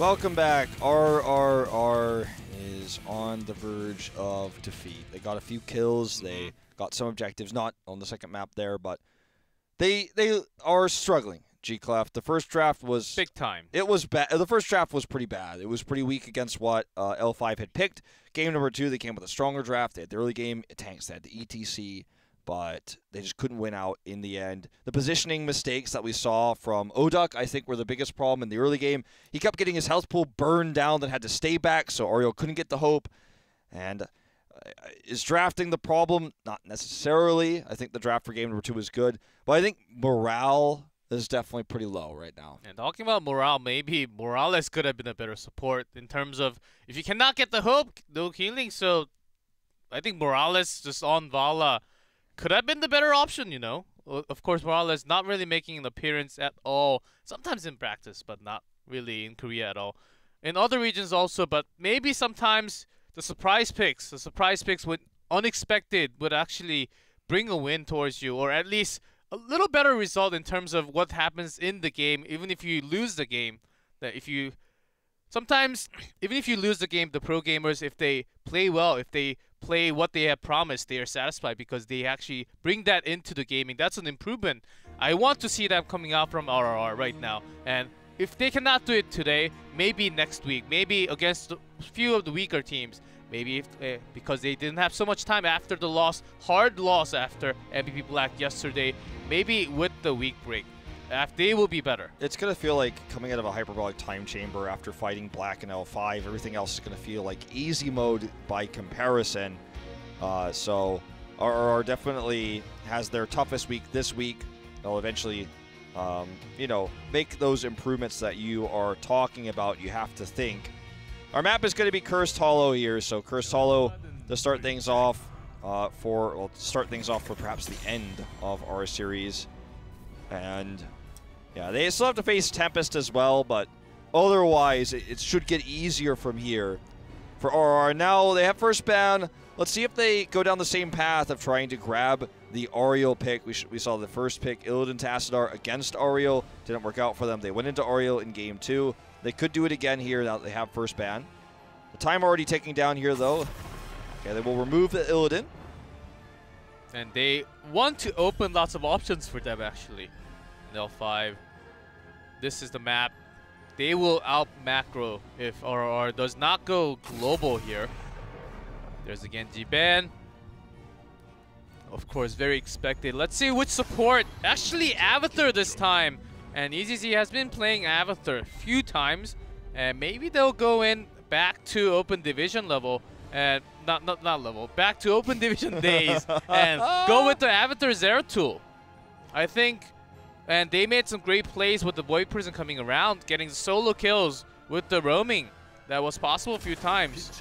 Welcome back. RRR is on the verge of defeat. They got a few kills. They got some objectives, not on the second map there, but they are struggling. G-Clef. The first draft was big time. It was bad. The first draft was pretty bad. It was pretty weak against what L5 had picked. Game number 2, they came with a stronger draft. They had the early game tanks. They had the ETC, but they just couldn't win out in the end. The positioning mistakes that we saw from Oduk, I think, were the biggest problem in the early game. He kept getting his health pool burned down, then had to stay back, so Oreo couldn't get the hope. And is drafting the problem? Not necessarily. I think the draft for game number 2 was good, but I think morale is definitely pretty low right now. And talking about morale, maybe Morales could have been a better support in terms of if you cannot get the hope, no healing. So I think Morales just on Vala could have been the better option, you know. Of course, Morales not really making an appearance at all. Sometimes in practice, but not really in Korea at all. In other regions also, but maybe sometimes the surprise picks would unexpected would actually bring a win towards you, or at least a little better result in terms of what happens in the game, even if you lose the game. That if you sometimes, even if you lose the game, the pro gamers, if they play well, if they play what they have promised, they are satisfied because they actually bring that into the gaming. That's an improvement. I want to see that coming out from RRR right now. And if they cannot do it today, maybe next week, maybe against a few of the weaker teams. Maybe if, because they didn't have so much time after the loss, hard loss after MVP Black yesterday, maybe with the week break, they will be better. It's going to feel like coming out of a hyperbolic time chamber after fighting Black and L5. Everything else is going to feel like easy mode by comparison. So RRR definitely has their toughest week this week. They'll eventually, you know, make those improvements that you are talking about. You have to think. Our map is going to be Cursed Hollow here, so Cursed Hollow to start things off for perhaps the end of our series. And yeah, they still have to face Tempest as well, but otherwise it should get easier from here for RR. Now they have first ban. Let's see if they go down the same path of trying to grab the Ariel pick. We saw the first pick, Illidan Tassadar against Ariel. Didn't work out for them. They went into Ariel in game 2. They could do it again here now that they have first ban. The time already ticking down here, though. Okay, they will remove the Illidan. And they want to open lots of options for them, actually. In L5, this is the map. They will out macro if RR does not go global here. There's again G-Ban. Of course, very expected. Let's see which support. Actually, Avatar this time. And EZZ has been playing Avatar a few times, and maybe they'll go in back to Open Division level, and not level, back to Open Division days, and go with the Avatar Zeratul. I think, and they made some great plays with the Void Prison coming around, getting solo kills with the roaming. That was possible a few times.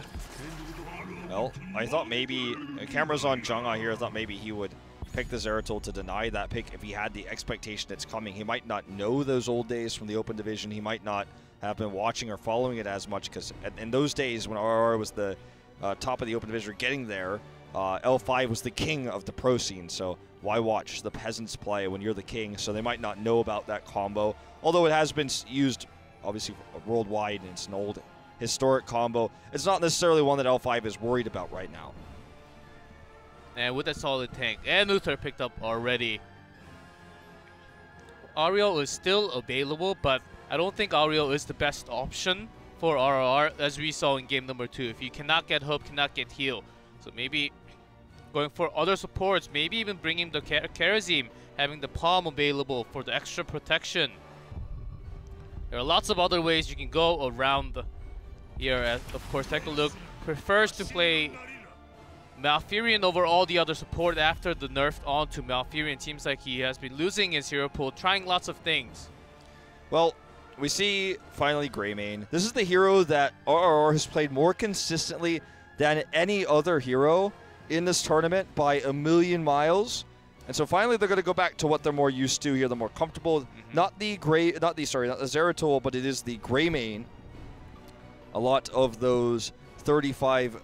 Well, I thought maybe, camera's on Jungha here, I thought maybe he would pick the Zeratul to deny that pick if he had the expectation it's coming. He might not know those old days from the Open Division. He might not have been watching or following it as much, because in those days when RR was the top of the Open Division getting there, L5 was the king of the pro scene. So why watch the peasants play when you're the king? So they might not know about that combo, although it has been used obviously worldwide and it's an old historic combo. It's not necessarily one that L5 is worried about right now. And with a solid tank, and Luther picked up already. Ariel is still available, but I don't think Ariel is the best option for RR, as we saw in game number 2. If you cannot get hope, cannot get heal. So maybe going for other supports, maybe even bringing the Karazim, having the Palm available for the extra protection. There are lots of other ways you can go around here. Of course, Tekka prefers to play Malfurion over all the other support after the nerf onto Malfurion. Seems like he has been losing his hero pool, trying lots of things. Well, we see finally Greymane. This is the hero that RRR has played more consistently than any other hero in this tournament by a million miles. And so finally they're going to go back to what they're more used to here, the more comfortable. Not the Zeratul, but it is the Greymane. A lot of those 35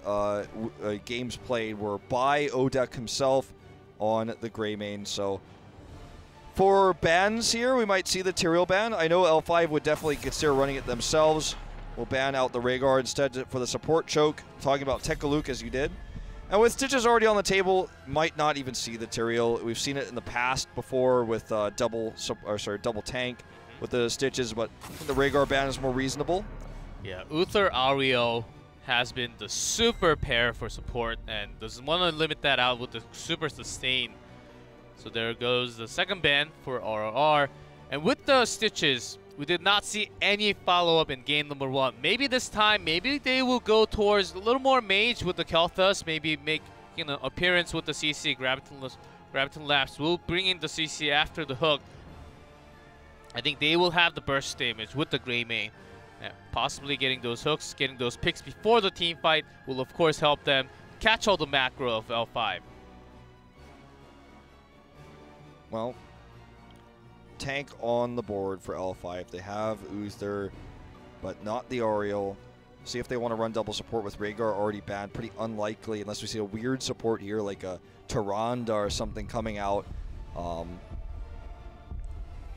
games played were by Odek himself on the Greymane. So for bans here, we might see the Tyrael ban. I know L5 would definitely consider running it themselves. We'll ban out the Rhaegar instead for the support choke, talking about Tekaluk as you did. And with Stitches already on the table, might not even see the Tyrael. We've seen it in the past before with double tank with the Stitches, but the Rhaegar ban is more reasonable. Yeah, Uther Ariel has been the super pair for support and doesn't want to limit that out with the super sustain. So there goes the second ban for RRR. And with the Stitches, we did not see any follow-up in game number 1. Maybe this time, maybe they will go towards a little more mage with the Kel'Thas, maybe make appearance with the CC, Graviton Lapse. Will bring in the CC after the hook. I think they will have the burst damage with the Greymane. Possibly getting those hooks, getting those picks before the team fight will of course help them catch all the macro of L5. Well, tank on the board for L5. They have Uther, but not the Ariel. See if they want to run double support with Rhaegar already banned. Pretty unlikely unless we see a weird support here like a Tyrande or something coming out.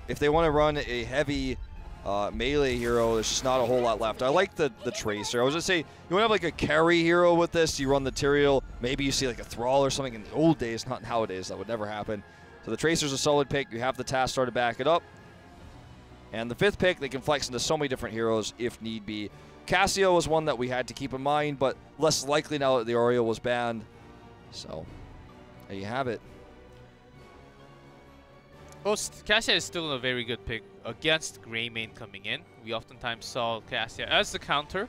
If they want to run a heavy melee hero, there's just not a whole lot left. I like the Tracer. I was going to say, you want to have like a carry hero with this. You run the Tyrael. Maybe you see like a Thrall or something in the old days, not nowadays. That would never happen. So the Tracer's a solid pick. You have the Tastar to back it up. And the 5th pick, they can flex into so many different heroes if need be. Cassio was one that we had to keep in mind, but less likely now that the Ariel was banned. So there you have it. Well, Cassia is still a very good pick against Greymane coming in. We oftentimes saw Cassia as the counter,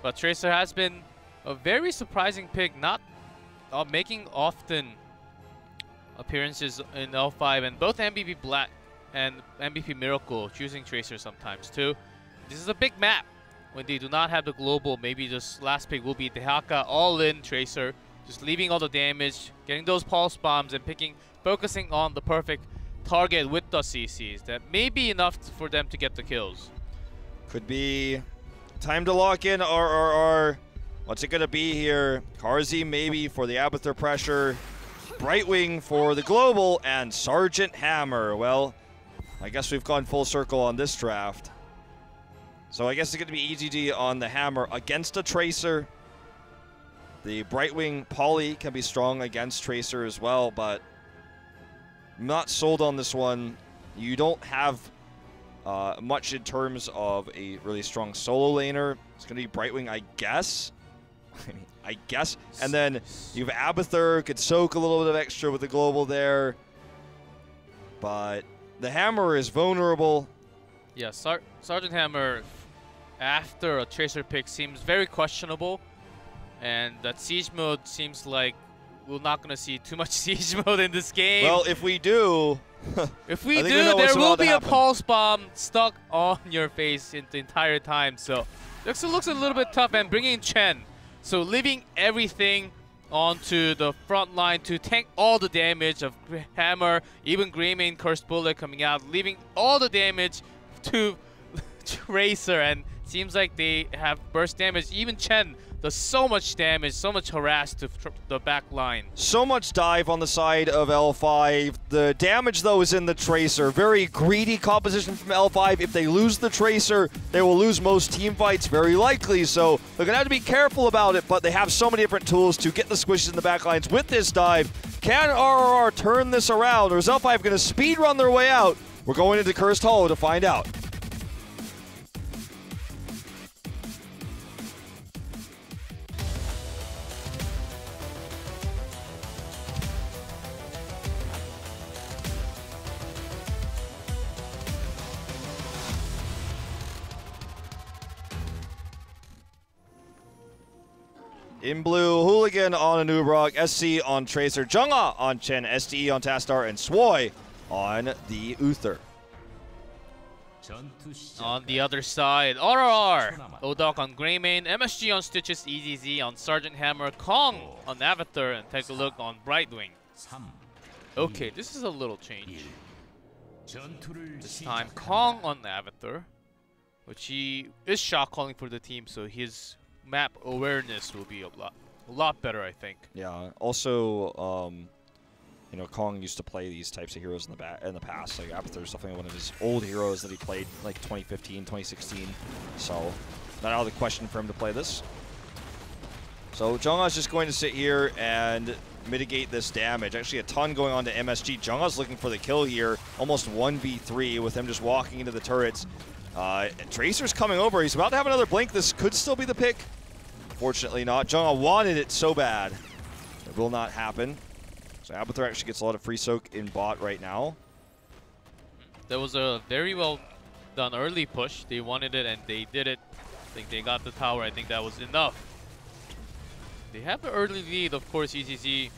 but Tracer has been a very surprising pick, not making often appearances in L5, and both MVP Black and MVP Miracle choosing Tracer sometimes too. This is a big map. When they do not have the global, maybe this last pick will be Dehaka all-in Tracer, just leaving all the damage, getting those pulse bombs, and focusing on the perfect target with the CCs. That may be enough for them to get the kills. Could be time to lock in RRR. What's it going to be here? Karzi maybe for the Abathur pressure. Brightwing for the global, and Sergeant Hammer. Well, I guess we've gone full circle on this draft. So I guess it's going to be EGD on the Hammer against a Tracer. The Brightwing Poly can be strong against Tracer as well, but I'm not sold on this one. You don't have much in terms of a really strong solo laner. It's going to be Brightwing, I guess. I guess. And then you have Abathur, could soak a little bit of extra with the global there. But the Hammer is vulnerable. Yeah, Sergeant Hammer, after a Tracer pick, seems very questionable. And that Siege mode seems like we're not going to see too much Siege mode in this game. Well, if we do... if we do, there will be a pulse bomb stuck on your face the entire time. So it looks a little bit tough. And bringing in Chen. So leaving everything onto the front line to tank all the damage of Hammer, even Greymane Cursed Bullet coming out, leaving all the damage to Tracer, and seems like they have burst damage. Even Chen does so much damage, so much harass to the back line. So much dive on the side of L5. The damage, though, is in the Tracer. Very greedy composition from L5. If they lose the Tracer, they will lose most team fights, very likely. So they're going to have to be careful about it, but they have so many different tools to get the squishes in the back lines with this dive. Can RRR turn this around, or is L5 going to speed run their way out? We're going into Cursed Hollow to find out. In blue, Hooligan on Anubrog, SC on Tracer, Jungha on Chen, SDE on Tastar, and Swoy on the Uther. On the other side, RRR, Odok on Greymane, MSG on Stitches, EZZ on Sergeant Hammer, Kong on Abathur, and take a look on Brightwing. Okay, this is a little change. This time, Kong on Abathur, which he is shot calling for the team, so his map awareness will be a lot better, I think. Yeah. Also, you know, Kong used to play these types of heroes in the past. Like Abathur is definitely one of his old heroes that he played like 2015, 2016. So not out of the question for him to play this. So Jungha's just going to sit here and mitigate this damage. Actually, a ton going on to MSG. Jungha's looking for the kill here. Almost 1v3 with him just walking into the turrets. Tracer's coming over. He's about to have another blink. This could still be the pick. Fortunately not. Jungha wanted it so bad. It will not happen. So Abathur actually gets a lot of free soak in bot right now. That was a very well done early push. They wanted it and they did it. I think they got the tower. I think that was enough. They have an early lead, of course. HGC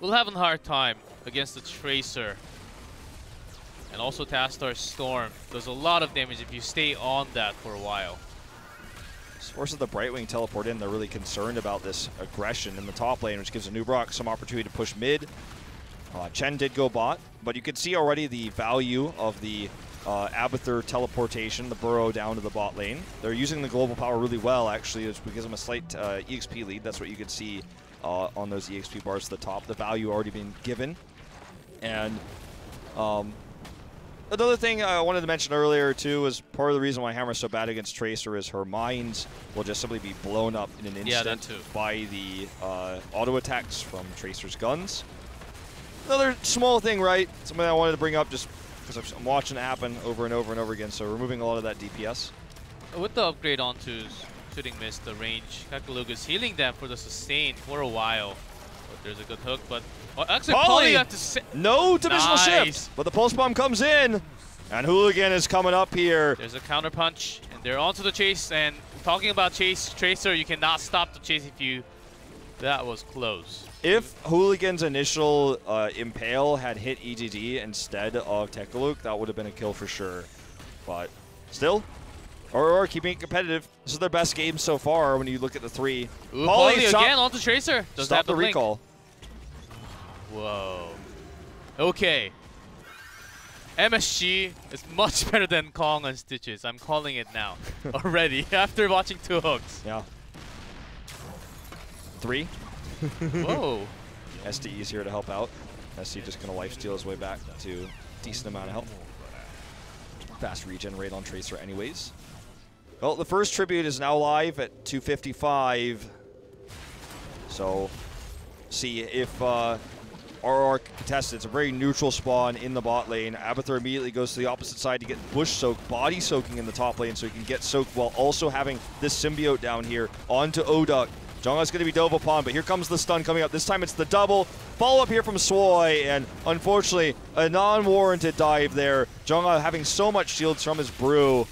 will have a hard time against the Tracer. And also Tastar's Storm does a lot of damage if you stay on that for a while. As far as the Brightwing teleport in, they're really concerned about this aggression in the top lane, which gives Nubrock some opportunity to push mid. Chen did go bot, but you can see already the value of the Abathur teleportation, the burrow down to the bot lane. They're using the global power really well, actually. It gives them a slight EXP lead. That's what you can see on those EXP bars at the top. The value already been given. And another thing I wanted to mention earlier, too, is part of the reason why Hammer's so bad against Tracer is her mines will just simply be blown up in an instant by the auto attacks from Tracer's guns. Another small thing, right? Something I wanted to bring up just because I'm watching it happen over and over and over again, so removing a lot of that DPS. With the upgrade onto Shooting Mist, the range, Kakalug is healing them for the sustain for a while. But there's a good hook, but actually Poly have to no dimensional shift, but the Pulse Bomb comes in, and Hooligan is coming up here. There's a counter punch, and they're onto the chase, and talking about chase, Tracer, you cannot stop the chase if you... That was close. If Hooligan's initial Impale had hit EGD instead of Tekaluk, that would have been a kill for sure. But still, or keeping it competitive. This is their best game so far when you look at the three. Ooh, Poly again onto Tracer. Does stop have the recall. Whoa. Okay. MSG is much better than Kong and Stitches. I'm calling it now already after watching 2 hooks. Yeah. 3. Whoa. SDE is here to help out. SDE just going to lifesteal his way back to a decent amount of health. Fast regenerate on Tracer anyways. Well, the first tribute is now live at 255. So, see if RR contests. It's a very neutral spawn in the bot lane. Abathur immediately goes to the opposite side to get bush soak, body soaking in the top lane so he can get soaked while also having this symbiote down here onto Oduck. Jungha's going to be dove upon, but here comes the stun coming up. This time it's the double. Follow-up here from Swoy, and unfortunately, a non-warranted dive there. Jungha having so much shields from his brew.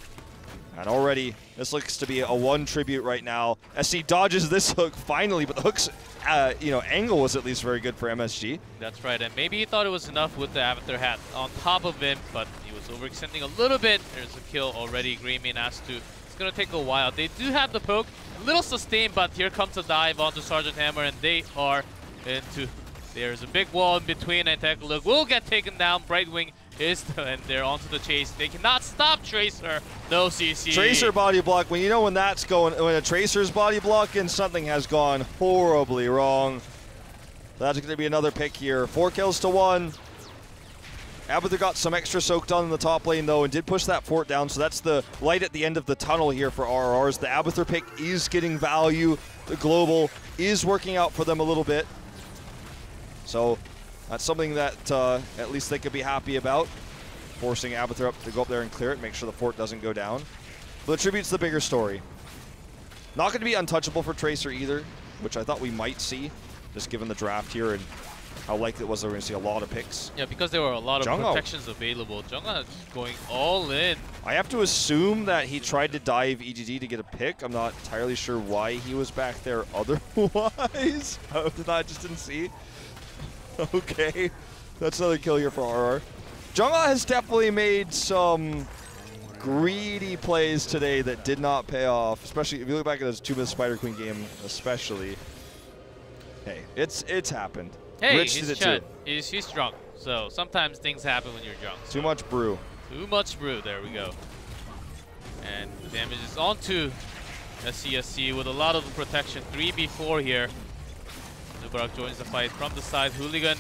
And already, this looks to be a 1 tribute right now. SC dodges this hook finally, but the hook's angle was at least very good for MSG. That's right, and maybe he thought it was enough with the Abathur hat on top of him, but he was overextending a little bit. There's a kill already. Greenman has to. It's going to take a while. They do have the poke. A little sustained, but here comes a dive onto Sergeant Hammer, and they are into... There's a big wall in between, and Tekalug will get taken down. Brightwing is... and they're onto the chase. They cannot stop Tracer. No CC. Tracer body block. When you know when that's going... When a Tracer's body block and something has gone horribly wrong. That's going to be another pick here. 4 kills to 1. Abathur got some extra soak done in the top lane, though, and did push that fort down, so that's the light at the end of the tunnel here for RRRs. The Abathur pick is getting value. The global is working out for them a little bit. So that's something that at least they could be happy about, forcing Abathur up to go up there and clear it, make sure the fort doesn't go down. But the tribute's the bigger story. Not going to be untouchable for Tracer either, which I thought we might see, just given the draft here and how likely it was that we're going to see a lot of picks. Yeah, because there were a lot of protections available. Jungha is going all in. I have to assume that he tried to dive EGD to get a pick. I'm not entirely sure why he was back there otherwise. I just didn't see. Okay, that's another kill here for RR. Jungha has definitely made some greedy plays today that did not pay off, especially if you look back at those 2-minute Spider Queen game especially. Hey, it's happened. Hey, he's Chud. He's drunk, so sometimes things happen when you're drunk. Too much brew. Too much brew, there we go. And the damage is onto SCSC with a lot of protection. 3v4 here. Nubrock joins the fight from the side. Hooligan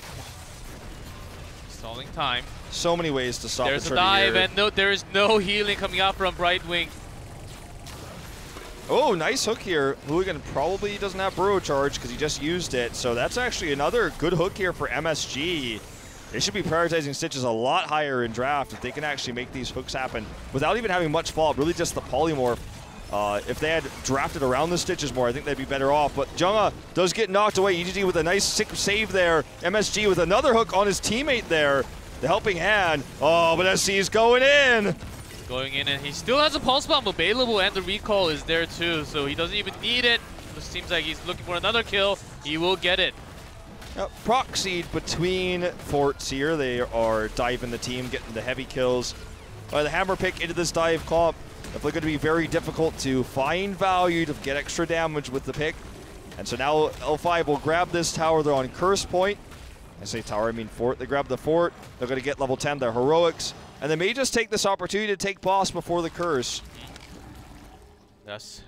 stalling time. So many ways to stop There's the a dive, here. and there is no healing coming out from Brightwing. Oh, nice hook here. Hooligan probably doesn't have burrow charge because he just used it. So that's actually another good hook here for MSG. They should be prioritizing Stitches a lot higher in draft if they can actually make these hooks happen without even having much fall, really just the polymorph. If they had drafted around the Stitches more, I think they'd be better off. But Junga does get knocked away. EGG with a nice sick save there. MSG with another hook on his teammate there. The helping hand. Oh, but SC's going in. Going in, and he still has a pulse bomb available, and the recall is there too, so he doesn't even need it. It seems like he's looking for another kill. He will get it. Proxied between forts here. They are diving the team, getting the heavy kills. The hammer pick into this dive comp. Definitely going to be very difficult to find value to get extra damage with the pick. And so now L5 will grab this tower. They're on curse point. I say tower, I mean fort. They grab the fort. They're going to get level 10, their heroics. And they may just take this opportunity to take boss before the curse. Yes.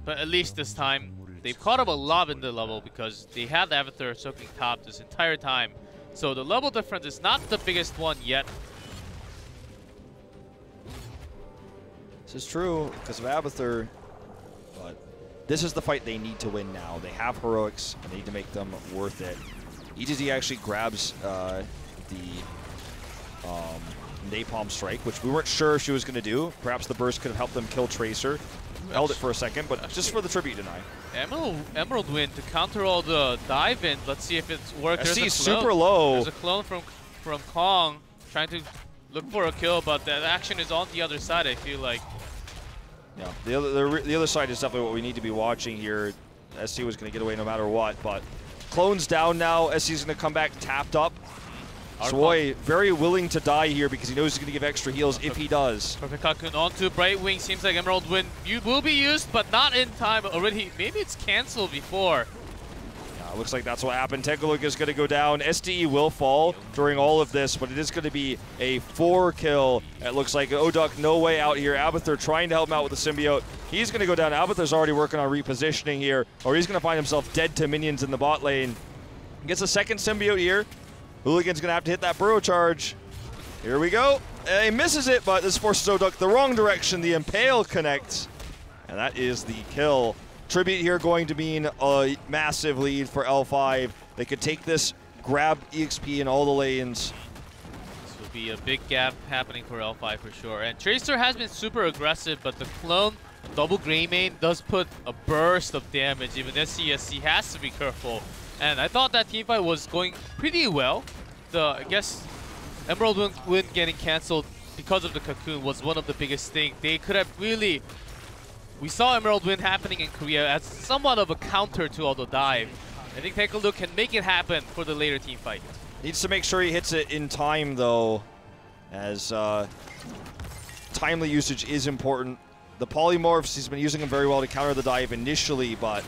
But at least this time, they've caught up a lot in the level because they had the Avatar soaking top this entire time. So the level difference is not the biggest one yet. This is true because of Abathur, but this is the fight they need to win now. They have heroics and they need to make them worth it. EGZ actually grabs the Napalm Strike, which we weren't sure if she was going to do. Perhaps the burst could have helped them kill Tracer. Held it for a second, but just for the tribute deny. Emerald Wind to counter all the dive in. Let's see if it's worked. SC super low. There's a clone from Kong trying to look for a kill, but that action is on the other side, I feel like. Yeah, the other side is definitely what we need to be watching here. SC was going to get away no matter what, but clone's down now. SC's going to come back tapped up. Swoi very willing to die here because he knows he's going to give extra heals if he does. Perfect Cocoon onto Brightwing. Seems like Emerald Wind will be used, but not in time already. Maybe it's canceled before. Yeah, looks like that's what happened. Tegaluk is going to go down. SDE will fall during all of this, but it is going to be a 4 kill. It looks like Oduk no way out here. Abathur trying to help him out with the symbiote. He's going to go down. Abathur's already working on repositioning here, or he's going to find himself dead to minions in the bot lane. Gets a second symbiote here. Hooligan's going to have to hit that burrow charge. Here we go. He misses it, but this forces Oduk the wrong direction. The Impale connects, and that is the kill. Tribute here going to mean a massive lead for L5. They could take this, grab EXP in all the lanes. This will be a big gap happening for L5 for sure. And Tracer has been super aggressive, but the clone double gray main does put a burst of damage. Even SCSC has to be careful. And I thought that teamfight was going pretty well. I guess Emerald Wind getting cancelled because of the Cocoon was one of the biggest things. They could have really... We saw Emerald Wind happening in Korea as somewhat of a counter to all the dive. I think Take a Look can make it happen for the later teamfight. Needs to make sure he hits it in time, though, as timely usage is important. The polymorphs, he's been using them very well to counter the dive initially, but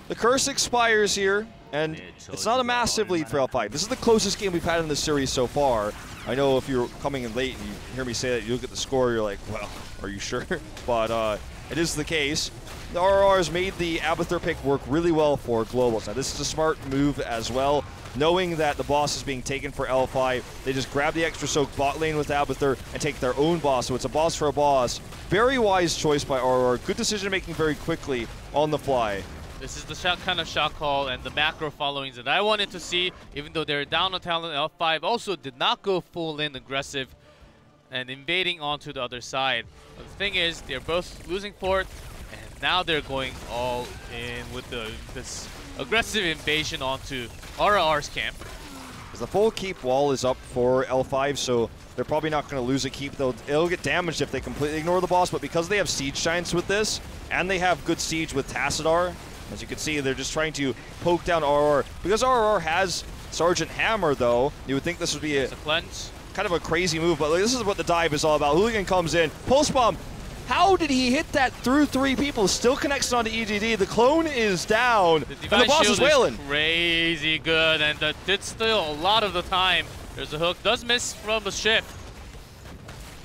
the curse expires here, and it's not a massive lead for L5. This is the closest game we've had in this series so far. I know if you're coming in late and you hear me say that, you look at the score, you're like, well, are you sure? But it is the case. The RRRs made the Abathur pick work really well for Globals. Now, this is a smart move as well. Knowing that the boss is being taken for L5, they just grab the extra soak bot lane with Abathur and take their own boss. So it's a boss for a boss. Very wise choice by RRR. Good decision making very quickly on the fly. This is the kind of shot call and the macro followings that I wanted to see, even though they're down on talent. L5 also did not go full in aggressive and invading onto the other side. But the thing is, they're both losing fort, and now they're going all in with this aggressive invasion onto RRR's camp. The full keep wall is up for L5, so they're probably not going to lose a keep. It'll get damaged if they completely ignore the boss, but because they have siege giants with this, and they have good siege with Tassadar, as you can see, they're just trying to poke down RRR. Because RRR has Sergeant Hammer, though, you would think this would be a cleanse. Kind of a crazy move, but this is what the dive is all about. Hooligan comes in, Pulse Bomb. How did he hit that through 3 people? Still connects onto EGD. The clone is down, and the boss is wailing. Crazy good, and did still a lot of the time. There's a hook, does miss from the shift.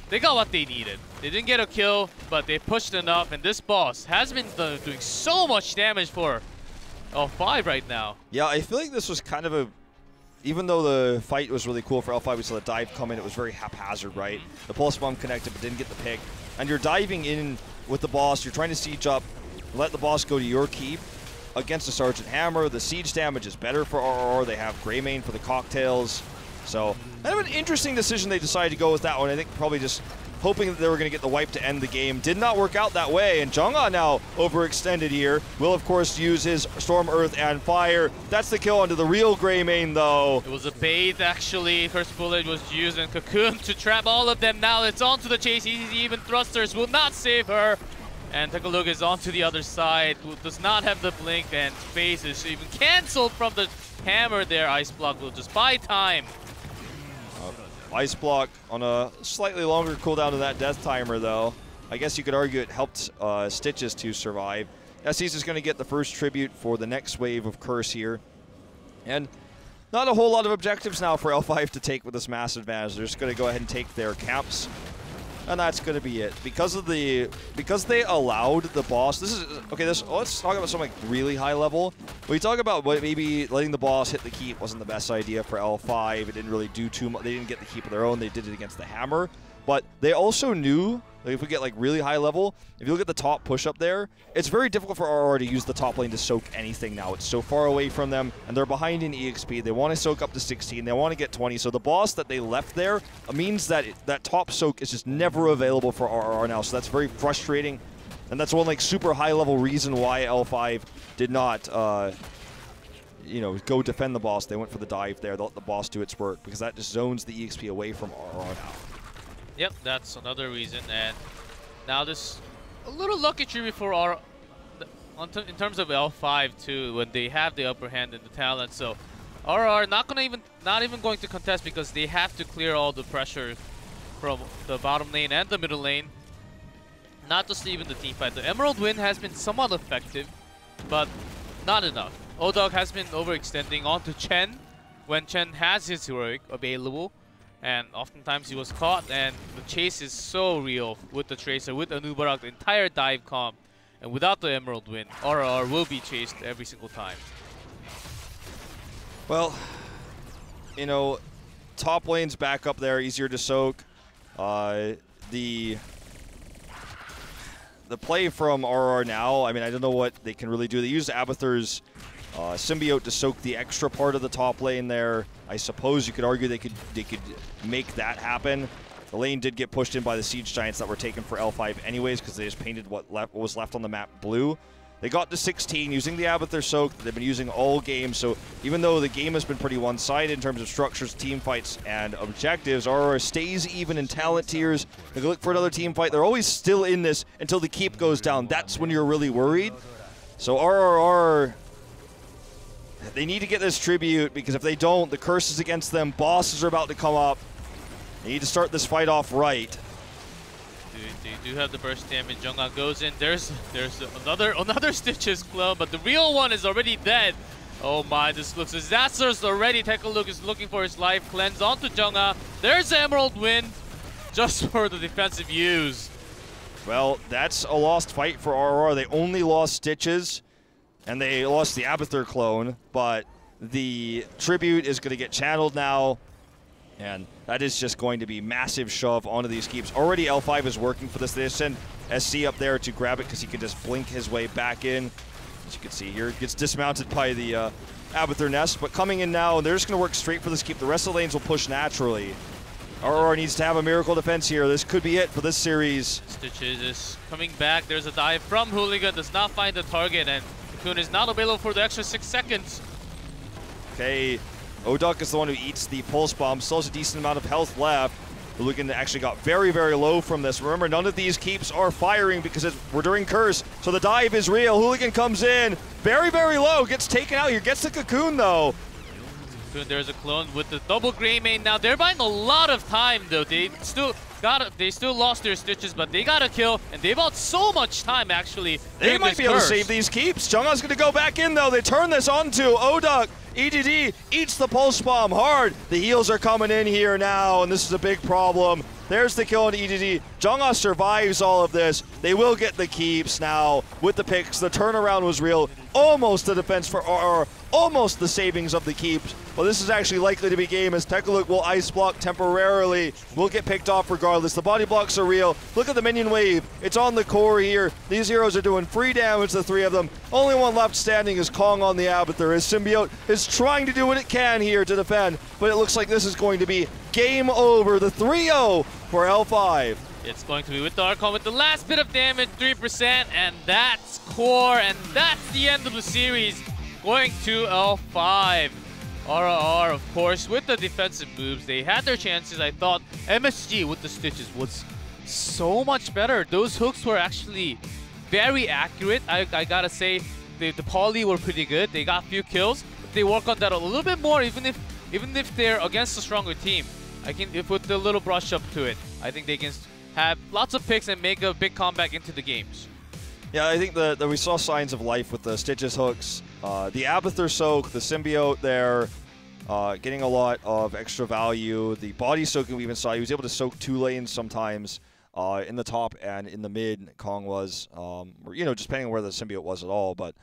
They got what they needed. They didn't get a kill, but they pushed enough, and this boss has been doing so much damage for L5 right now. Yeah, I feel like this was kind of a... Even though the fight was really cool for L5, we saw the dive come in, it was very haphazard, right? The Pulse Bomb connected, but didn't get the pick. And you're diving in with the boss. You're trying to siege up, let the boss go to your keep against the Sergeant Hammer. The siege damage is better for RR. They have Greymane for the cocktails. So kind of an interesting decision they decided to go with that one. I think probably just hoping that they were going to get the wipe to end the game. Did not work out that way, and Jungha now overextended here. Will, of course, use his Storm, Earth, and Fire. That's the kill onto the real Greymane, though. It was a bait, actually. First bullet was used in Cocoon to trap all of them. Now it's onto the chase. Easy even thrusters will not save her. And take a look, is onto the other side. Does not have the blink, and phase is even cancelled from the hammer there. Ice Block will just buy time. Ice Block on a slightly longer cooldown to that death timer, though. I guess you could argue it helped Stitches to survive. SC's is going to get the first tribute for the next wave of Curse here. And not a whole lot of objectives now for L5 to take with this massive advantage. They're just going to go ahead and take their camps. And that's going to be it. Because they allowed the boss. Let's talk about something really high level. We talk about what maybe letting the boss hit the keep wasn't the best idea for L5. It didn't really do too much. They didn't get the keep of their own. They did it against the hammer. But they also knew, like, if we get like really high level, if you look at the top push up there, it's very difficult for RR to use the top lane to soak anything now. It's so far away from them, and they're behind in EXP. They want to soak up to 16. They want to get 20. So the boss that they left there means that that top soak is just never available for RR now. So that's very frustrating, and that's one like super high level reason why L5 did not go defend the boss. They went for the dive there. They let the boss do its work because that just zones the EXP away from RR now. Yep, that's another reason. And now this a little lucky tree for our in terms of L5 too, when they have the upper hand in the talent. So RR not even going to contest because they have to clear all the pressure from the bottom lane and the middle lane. Not just even the team fight. The Emerald Wind has been somewhat effective, but not enough. Odog has been overextending onto Chen when Chen has his heroic available. And oftentimes he was caught, and the chase is so real with the Tracer, with Anubarak, the entire dive comp. And without the Emerald Wind, RR will be chased every single time. Well, top lane's back up there, easier to soak. The play from RR now, I mean, I don't know what they can really do. They use Abathur's symbiote to soak the extra part of the top lane there. I suppose you could argue they could make that happen. The lane did get pushed in by the Siege Giants that were taken for L5 anyways because they just painted what was left on the map blue. They got to 16 using the Abathur soak. They've been using all game, so even though the game has been pretty one-sided in terms of structures, team fights, and objectives, RR stays even in talent tiers. They look for another team fight. They're always still in this until the keep goes down. That's when you're really worried. So RRR, they need to get this tribute because if they don't, the curse is against them. Bosses are about to come up. They need to start this fight off right. They do have the burst damage. Jungha goes in. There's another Stitches clone, but the real one is already dead. Oh my, this looks disastrous already. Take a look, is looking for his life cleanse onto Jungha. There's Emerald Wind, just for the defensive use. Well, that's a lost fight for RR. They only lost Stitches, and they lost the Abathur clone, but the tribute is going to get channeled now, and that is just going to be massive shove onto these keeps. Already L5 is working for this. They send SC up there to grab it because he can just blink his way back in. As you can see here, gets dismounted by the Abathur nest, but coming in now, and they're just going to work straight for this keep. The rest of the lanes will push naturally. RR needs to have a miracle defense here. This could be it for this series. Stitches is coming back. There's a dive from Hooligan, does not find the target, and Cocoon is not available for the extra 6 seconds. Okay, Oduk is the one who eats the pulse bomb. Still has a decent amount of health left. Hooligan actually got very, very low from this. Remember, none of these keeps are firing because we're during Curse, so the dive is real. Hooligan comes in, very, very low, gets taken out here, gets the Cocoon though. There's a clone with the double Greymane now. They're buying a lot of time though. They still lost their Stitches, but they got a kill, and they bought so much time actually. They might be able to save these keeps. Jungha's going to go back in though. They turn this onto Oduk. EDD eats the pulse bomb hard. The heals are coming in here now, and this is a big problem. There's the kill on EDD. Jungha survives all of this. They will get the keeps now with the picks. The turnaround was real. Almost a defense for RR. almost the savings of the keeps. Well, this is actually likely to be game as Tekaluk will ice block temporarily. Will get picked off regardless. The body blocks are real. Look at the minion wave. It's on the core here. These heroes are doing free damage, the three of them. Only one left standing is Kong on the Abathur. His symbiote is trying to do what it can here to defend, but it looks like this is going to be game over. The 3-0 for L5. It's going to be with the Archon with the last bit of damage, 3%, and that's core, and that's the end of the series. Going to L5. RRR, of course, with the defensive moves, they had their chances. I thought MSG with the stitches was so much better. Those hooks were actually very accurate. I gotta say, the poly were pretty good. They got a few kills. If they work on that a little bit more, even if they're against a stronger team, if with a little brush up to it, I think they can have lots of picks and make a big comeback into the games. Yeah, I think that we saw signs of life with the Stitches hooks. The Abathur soak, the symbiote there, getting a lot of extra value. The body soaking we even saw, he was able to soak 2 lanes sometimes in the top and in the mid. Kong was, just depending on where the symbiote was at all, but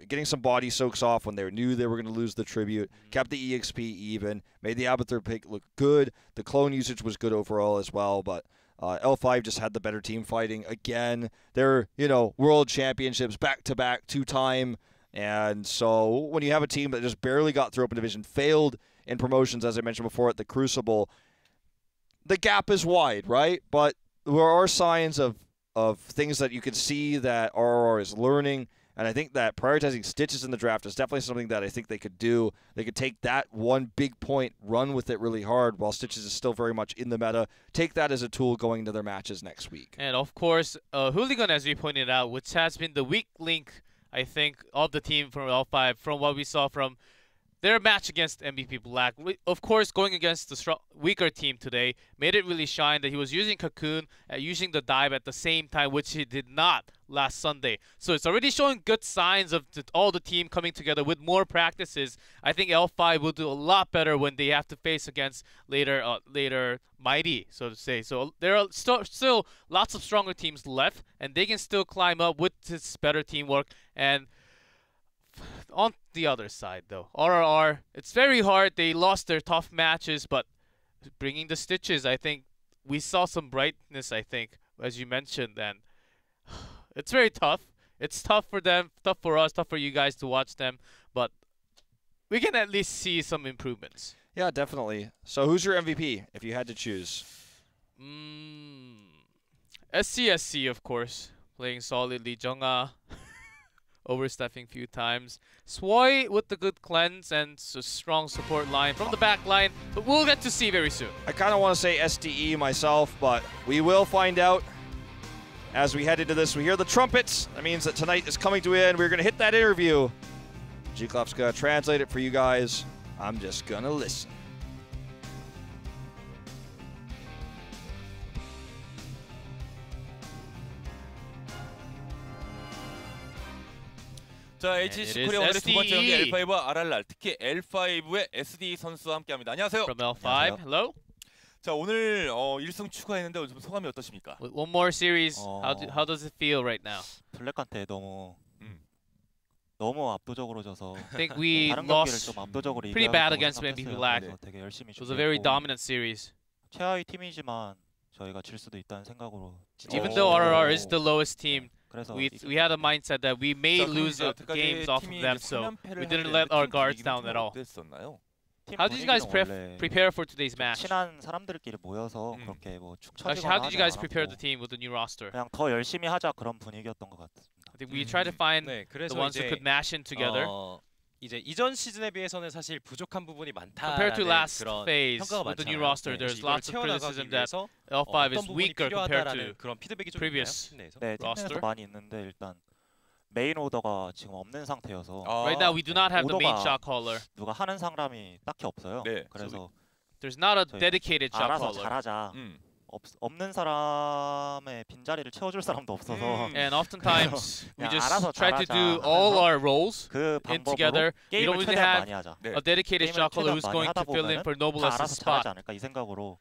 getting some body soaks off when they knew they were going to lose the tribute, kept the EXP even, made the Abathur pick look good. The clone usage was good overall as well, but L5 just had the better team fighting again. They're, world championships back-to-back, 2-time. And so when you have a team that just barely got through Open Division, failed in promotions, as I mentioned before, at the Crucible, the gap is wide, right? But there are signs of things that you can see that RRR is learning. And I think that prioritizing Stitches in the draft is definitely something that I think they could do. They could take that one big point, run with it really hard, while Stitches is still very much in the meta. Take that as a tool going into their matches next week. And of course, Hooligan, as we pointed out, which has been the weak link, I think, of the team from L5, from what we saw from their match against MVP Black. Of course, going against the weaker team today made it really shine that he was using Cocoon, using the dive at the same time, which he did not last Sunday. So it's already showing good signs of all the team coming together with more practices. I think L5 will do a lot better when they have to face against later Mighty, so to say. So there are still lots of stronger teams left, and they can still climb up with this better teamwork. And on the other side, though, RRR, it's very hard. They lost their tough matches, but bringing the Stitches, I think we saw some brightness, I think, as you mentioned, and it's very tough. It's tough for them, tough for us, tough for you guys to watch them, but we can at least see some improvements. Yeah, definitely. So who's your MVP, if you had to choose? SCSC, of course, playing solidly. Jungha overstepping a few times. Swoi with the good cleanse and a strong support line from the back line, but we'll get to see very soon. I kind of want to say SDE myself, but we will find out as we head into this. We hear the trumpets. That means that tonight is coming to an end. We're going to hit that interview. G-Club's going to translate it for you guys. I'm just going to listen. 자, HGC 코리아 오늘의 두 번째 경기 L5와 RRR, 특히 L5의 SD 선수와 함께합니다. 안녕하세요. From L5, hello. 자, 오늘 1승 추가했는데 오늘 소감이 어떠십니까? With one more series, how does it feel right now? 블랙한테 너무 압도적으로 져서 I think we 다른 경기를 lost 좀 압도적으로 pretty bad 이겨야 against 된다고 MVP 생각했어요. Black. 그래서 되게 열심히 It was a very 준비했고 dominant series. 최하위 팀이지만 저희가 질 수도 있다는 생각으로 Even though RRR is the lowest team, 그래서 we had a mindset that we may lose games off of them, so we didn't let our guards down at all. 팀 How did you guys 분위기는 원래 prepare for today's 좀 match? 친한 사람들끼리 모여서 그렇게 뭐 축 Actually, 처지거나 how did you guys 하지 prepare 않았고 the team with the new roster? 그냥 더 열심히 하자 그런 분위기였던 것 같습니다. I think we tried to find 네, the 그래서 ones who 이제 could mash in together. 이제 이전 시즌에 비해서는 사실 부족한 부분이 Compared to 많다라는 last 그런 phase 평가가 with the new 많잖아요. roster, 네, there's 이거를 lots of 채워나가기 criticism that 위해서 L5 is 어떤 부분이 weaker compared 필요하다라는 to 그런 피드백이 좀 previous. 있나요? 팀 내에서? 네, 팀 roster? 내에서 많이 있는데 일단 메인 오더가 지금 없는 상태여서 Right now, we do not have the main 오더가 shot caller. 누가 하는 사람이 딱히 없어요. 네, 그래서 There's not a 저희 dedicated shot 알아서 caller. 잘하자. 없는 사람의 빈자리를 채워줄 사람도 없어서 And oftentimes, we 그냥 just 알아서 try to 잘하자 do all 하면서 our roles 그 in 방법으로 together. We 게임을 don't even 최대한 have 많이 하자. 네. a dedicated 게임을 shot caller 최대한 who's 많이 going 하다 to fill in 보면은 for 다 Nobles's 알아서 spot. 잘하지 않을까 이 생각으로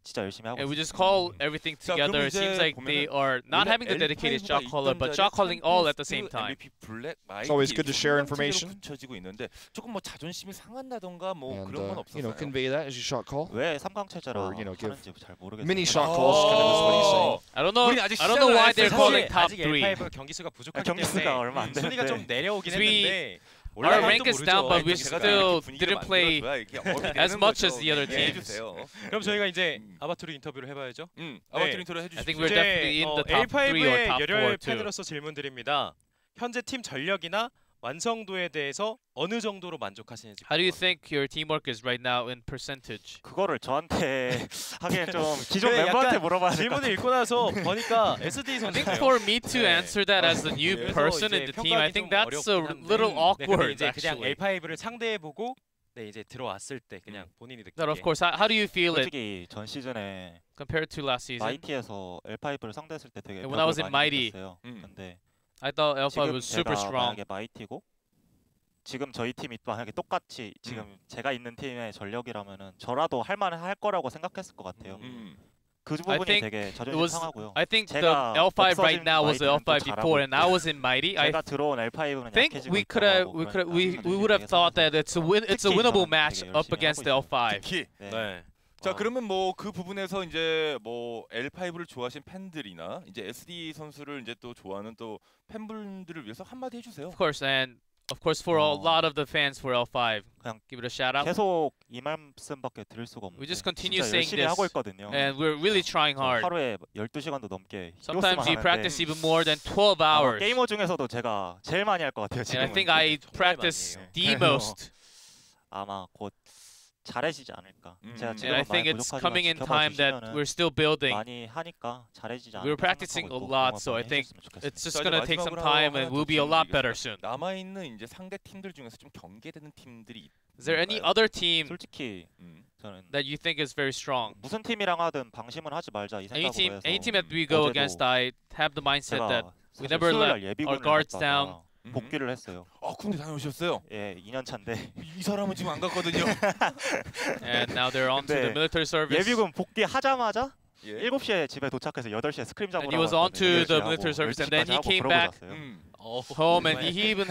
진짜 열심히 하고 And we 있어요. just call everything 자, together. 그러면 It seems 이제 like they are not 원래 having the dedicated shot L5가 caller, 있던 but 자리에 shot calling all at the same 챔피언스, time. MVP 블랙, It's always good to share 마이티 information. 붙여지고 있는데 조금 뭐 자존심이 상한다던가 뭐 And 그런 건 you know, 없었어요. convey that as you shot call. 왜 삼강 체제라 Or, you know, give 하는지 잘 모르겠어요. Mini shot calls, kind of is what he's saying. I don't know. 우린 아직 I don't know 시작을 why 안 they're 했어요. calling 사실 top 아직 3. L5 경기수가 부족하기 경기수가 때문에 얼마 안 순위가 좀 되는데. 내려오긴 We- 했는데 Our 올라갈지도 rank is 모르죠. down, but we 제가 still 분위기를 didn't play 만들어줘야 이게 업이 as 되는 much 거죠. as the other 이해해 teams. 주세요. 그럼 저희가 이제 아바투르 인터뷰를 해봐야죠. 아바투르 인트로 I think 해주시죠. we're definitely in the top 3 or L5의 top 4 열혈 too. 팬으로서 질문드립니다. 현재 팀 전력이나 완성도에 대해서 어느 정도로 만족하시는지. How do you think your teamwork is right now in percentage? 그거를 저한테 하기엔 좀 기존 그래, 멤버한테 약간 물어봐야 될 것 질문을 같아요. 읽고 나서 보니까 SD I think 선수네요. for me to 네. answer that as the new 그래서 person in 이제 the team, I 평가하기 think 좀 that's a 어렵긴 한데. little 네, 근데 awkward 이제 그냥 actually. L5를 상대해보고 네 이제 들어왔을 때 그냥 본인이 느끼기에. But of course, how do you feel it 솔직히 전 시즌에 compared to last season? 마이티에서 L5를 상대했을 때 되게 When I was in 벽을 Mighty. 많이 느꼈어요. 근데 I thought L5 지금 was super 제가 strong. 만약에 마이티고 지금 저희 팀이 만약에 똑같이 지금 제가 있는 팀의 전력이라면은 저라도 할만할 거라고 생각했을 것 같아요. 그 부분이 think 되게 It 자존심 was. 상하고요. I think the 제가 L5 right 없어진 now was the 마이티는 또 L5 before, and I was in Mighty. I 제가 들어온 L5는 think 약해지고 we could 있다고 have, 하고 we 그러니까 would have 자존심이 thought 되게 that it's a 특히 winnable 저는 match 되게 up 열심히 against the 특히 L5. 상하고 있어요. 네. 네. 자 그러면 뭐 그 부분에서 이제 뭐 L5를 좋아하시는 팬들이나 이제 SD 선수를 이제 또 좋아하는 또 팬분들을 위해서 한마디 해주세요. Of course, and of course for a lot of the fans for L5, 그냥 give it a shout out. 계속 이 말씀밖에 드릴 수가 없는데 We just continue 진짜 saying 열심히 this, 하고 있거든요. and we're really trying 저 hard. 하루에 12시간도 넘게 Sometimes we 히로스만 practice 하는데 even more than 12 hours, 게이머 중에서도 제가 제일 많이 할 것 같아요. and 지금은. I think I 정말 practice 많이 해요. the 그래서 most. 아마 곧 잘해지지 않을까. 제가 And 지금 I think 많이 it's 부족하지만 coming in 지켜봐 time that 주시면은 we're still building. 많이 하니까 잘해지지 않을까. We're practicing a 생각하고 있고 lot, 응원 so I 많이 think 해줬으면 좋겠습니다. It's just 자, 이제 gonna take some 마지막으로 time, 하나 and 더 we'll be a lot better 질문드리겠습니다. soon. 남아 있는 이제 상대 팀들 중에서 좀 경계되는 팀들이 Is there any 있나요? other team 솔직히 음. 저는 that you think is very strong? 무슨 팀이랑 하든 방심은 하지 말자 이 Any 생각으로 해서 team that we go 어제도 against, I have the mindset that 제가 we 사실 never 수요일 let 날 예비군을 our guards 갔다가 down. 복귀를 했어요. 군대 다녀오셨어요? 예, 2년 차인데 이 사람은 지금 안 갔거든요. And now they're on to the 근데 military service. 예비군 복귀하자마자 예. 7시에 집에 도착해서 8시에 스크림 잡으러 And he was on to the military service, and then he came back home, and he even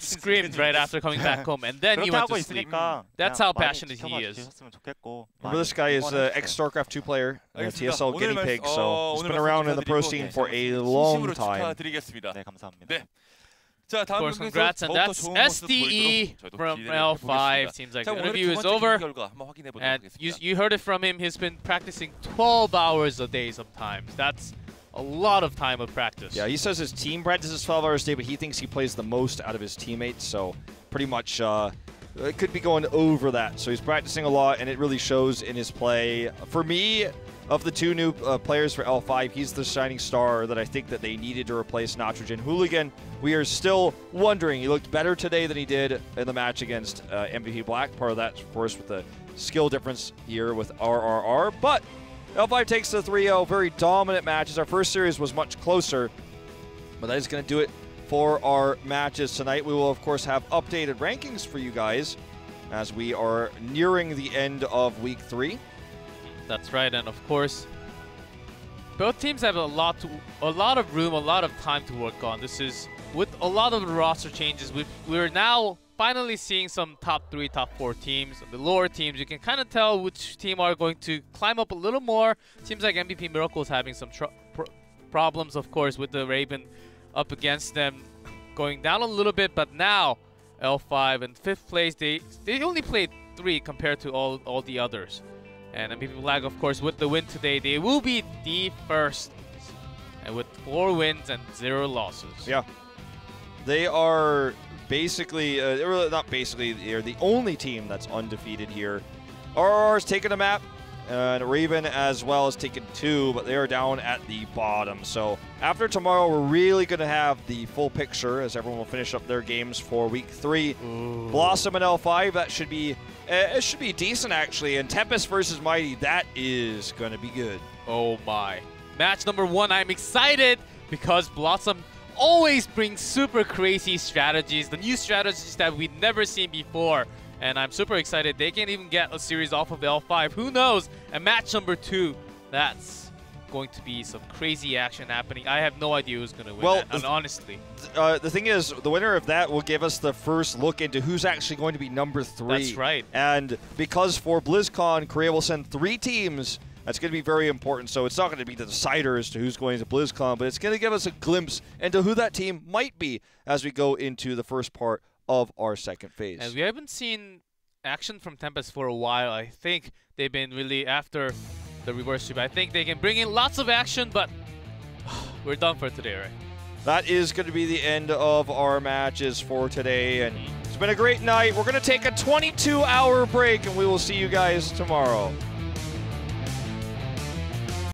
screamed right after coming back home, and then he 그렇게 went 하고 to sleep. 있으니까 That's 그냥 how 많이 passionate he 지켜봐 is. 주셨으면 좋겠고 Remember, this guy is 많이 ex-StarCraft 2 player, 알겠습니다. TSL guinea 오늘 pig, 말씀- so he's 오늘 been 말씀 around in the pro 감사드리고, scene 네, for a long 진심으로 time. 축하드리겠습니다. 네, 감사합니다. 네. 자, Of 다음 course, 경기에서 congrats, and 더욱더 that's 좋은 모습 SDE 보이도록 저희도 from 기대를 L5. 해보겠습니다. Seems like 자, the 오늘의 interview 두 is 번째 over. 경기 결과 한번 확인해 보도록 And 하겠습니다. you heard it from him. He's been practicing 12 hours a day sometimes. That's a lot of time of practice. Yeah, he says his team practices 12 hours a day, but he thinks he plays the most out of his teammates. So pretty much it could be going over that. So he's practicing a lot, and it really shows in his play. For me, of the two new players for L5, he's the shining star that I think that they needed to replace Nitrogen. Hooligan, we are still wondering. He looked better today than he did in the match against MVP Black. Part of that, of course, with the skill difference here with RRR. But L5 takes the 3-0. Very dominant matches. Our first series was much closer, but that is going to do it for our matches tonight. We will, of course, have updated rankings for you guys as we are nearing the end of Week 3. That's right, and of course, both teams have a lot of room, a lot of time to work on. This is with a lot of the roster changes. We're now finally seeing some top 3, top 4 teams. The lower teams, you can kind of tell which team are going to climb up a little more. Seems like MVP Miracle is having some problems, of course, with the Raven up against them, going down a little bit. But now L5 in 5th place, they only played 3 compared to all the others. And MVP Black, of course, with the win today, they will be the first, and with 4 wins and 0 losses. Yeah, they are basically, not basically, they're the only team that's undefeated here. RRR's taken a map, and Raven as well has taken 2, but they are down at the bottom. So after tomorrow, we're really going to have the full picture as everyone will finish up their games for Week 3. Ooh. Blossom and L5, that should be it should be decent actually. And Tempest versus Mighty, that is going to be good. Oh my. Match number 1, I'm excited because Blossom always brings super crazy strategies, the new strategies that we've never seen before. And I'm super excited. They can even get a series off of the L5. Who knows? And match number 2, that's going to be some crazy action happening. I have no idea who's going to win that, and honestly. The thing is, the winner of that will give us the first look into who's actually going to be number 3. That's right. And because for BlizzCon, Korea will send 3 teams, that's going to be very important. So it's not going to be the decider as to who's going to BlizzCon, but it's going to give us a glimpse into who that team might be as we go into the first part of our second phase. And we haven't seen action from Tempest for a while. I think they've been really after the reverse sweep. I think they can bring in lots of action, but we're done for today, right? That is going to be the end of our matches for today, and it's been a great night. We're going to take a 22-hour break, and we will see you guys tomorrow.